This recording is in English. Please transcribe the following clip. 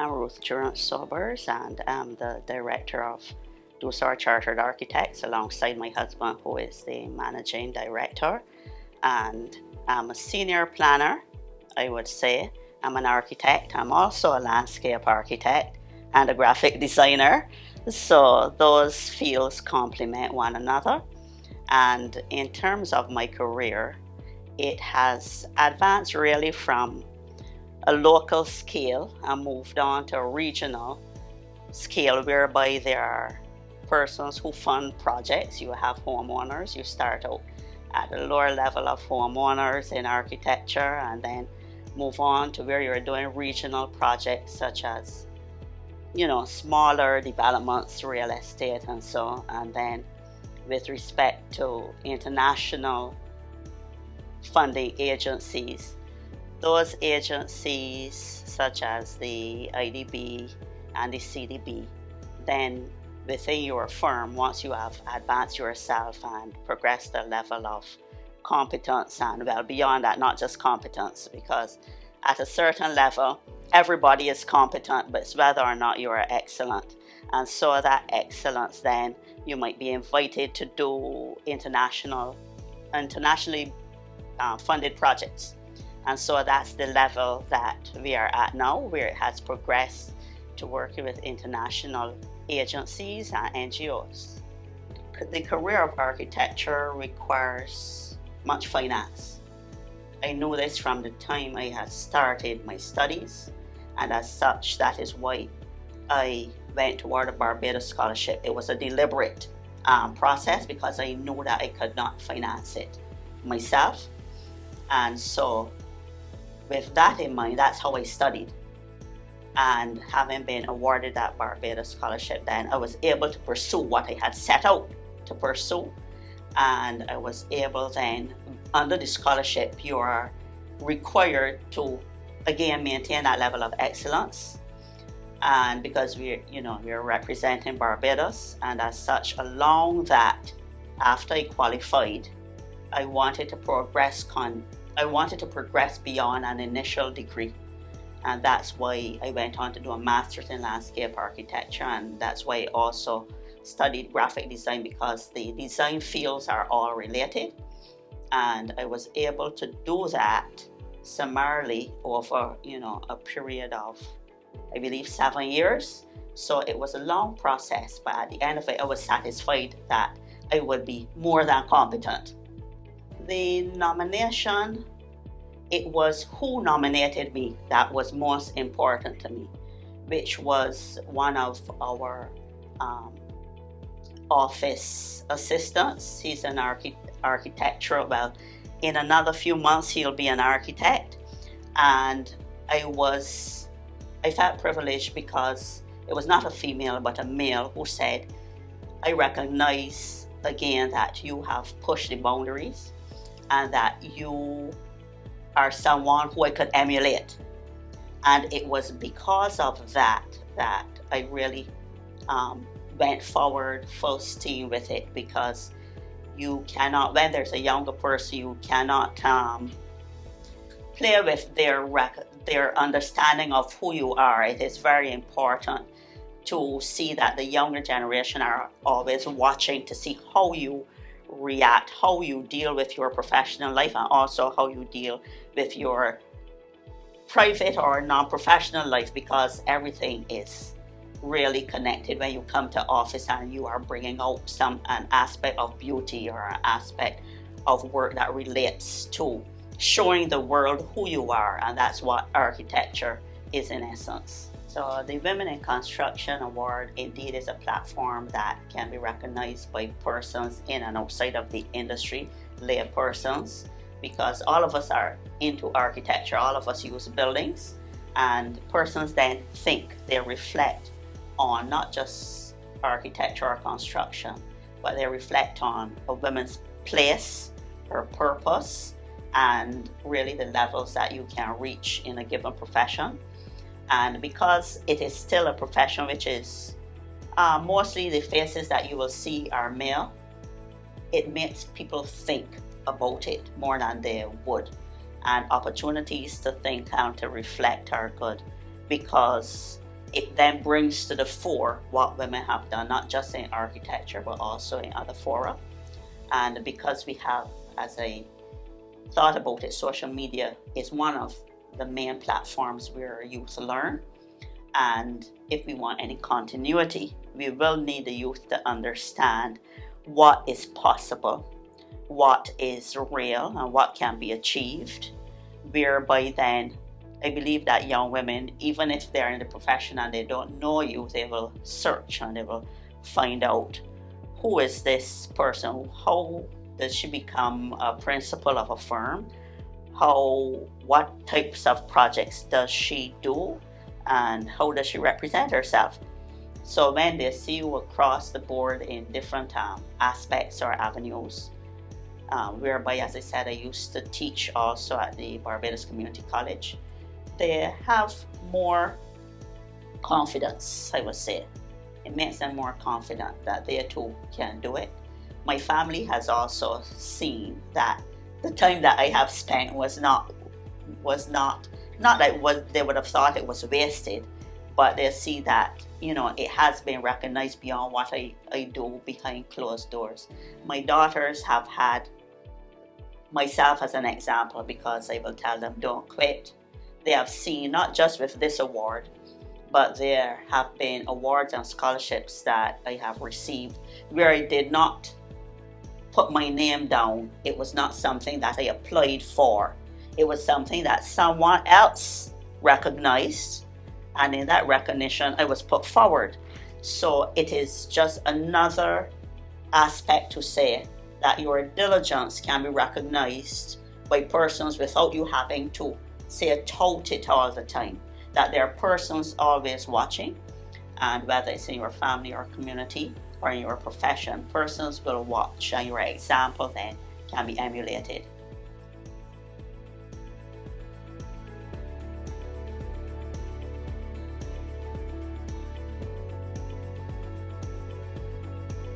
I'm Ruth Durant Sobers, and I'm the director of Dusar Chartered Architects alongside my husband, who is the managing director. And I'm a senior planner, I would say. I'm an architect. I'm also a landscape architect and a graphic designer. So those fields complement one another. And in terms of my career, it has advanced really from a local scale and moved on to a regional scale, whereby there are persons who fund projects. You have homeowners. You start out at the lower level of homeowners in architecture and then move on to where you're doing regional projects such as, smaller developments, real estate and so. And then with respect to international funding agencies, those agencies such as the IDB and the CDB, then within your firm, once you have advanced yourself and progressed the level of competence, and well beyond that, not just competence, because at a certain level everybody is competent, but it's whether or not you are excellent. And so that excellence, then you might be invited to do internationally funded projects. And so that's the level that we are at now, where it has progressed to working with international agencies and NGOs. The career of architecture requires much finance. I know this from the time I had started my studies, and as such, that is why I went toward a Barbados scholarship. It was a deliberate process because I knew that I could not finance it myself. And so with that in mind, that's how I studied. And having been awarded that Barbados scholarship, then I was able to pursue what I had set out to pursue. And I was able then, under the scholarship, you are required to, again, maintain that level of excellence. And because we're representing Barbados, and as such, along that, after I qualified, I wanted to progress beyond an initial degree. And that's why I went on to do a master's in landscape architecture, and that's why I also studied graphic design, because the design fields are all related. And I was able to do that summarily over a period of, I believe, 7 years. So it was a long process, but at the end of it, I was satisfied that I would be more than competent. The nomination, it was who nominated me that was most important to me, which was one of our office assistants. He's an architectural, well, in another few months he'll be an architect. And I felt privileged because it was not a female but a male who said, I recognize again that you have pushed the boundaries and that you are someone who I could emulate. And it was because of that I really went forward full steam with it, because you cannot, when there's a younger person, you cannot play with their understanding of who you are. It is very important to see that the younger generation are always watching to see how you react, how you deal with your professional life, and also how you deal with your private or non-professional life, because everything is really connected when you come to office and you are bringing out an aspect of beauty or an aspect of work that relates to showing the world who you are. And that's what architecture is in essence. So the Women in Construction Award indeed is a platform that can be recognized by persons in and outside of the industry, lay persons, because all of us are into architecture, all of us use buildings, and persons then think, they reflect on not just architecture or construction, but they reflect on a woman's place, her purpose, and really the levels that you can reach in a given profession. And because it is still a profession which is mostly the faces that you will see are male, it makes people think about it more than they would. And opportunities to think and to reflect are good, because it then brings to the fore what women have done, not just in architecture, but also in other fora. And because we have, as I thought about it, social media is one of the main platforms where youth learn. And if we want any continuity, we will need the youth to understand what is possible, what is real, and what can be achieved, whereby then I believe that young women, even if they're in the profession and they don't know you, they will search and they will find out, who is this person? How does she become a principal of a firm? What types of projects does she do? And how does she represent herself? So when they see you across the board in different aspects or avenues, whereby, as I said, I used to teach also at the Barbados Community College, they have more confidence, I would say. It makes them more confident that they too can do it. My family has also seen that the time that I have spent was not that they would have thought it was wasted, but they see that, it has been recognized beyond what I do behind closed doors. My daughters have had myself as an example, because I will tell them, don't quit. They have seen, not just with this award, but there have been awards and scholarships that I have received where I did not put my name down. It was not something that I applied for. It was something that someone else recognized, and in that recognition, I was put forward. So it is just another aspect to say that your diligence can be recognized by persons without you having to say tout it all the time. That there are persons always watching, and whether it's in your family or community or in your profession, persons will watch, and your example then can be emulated.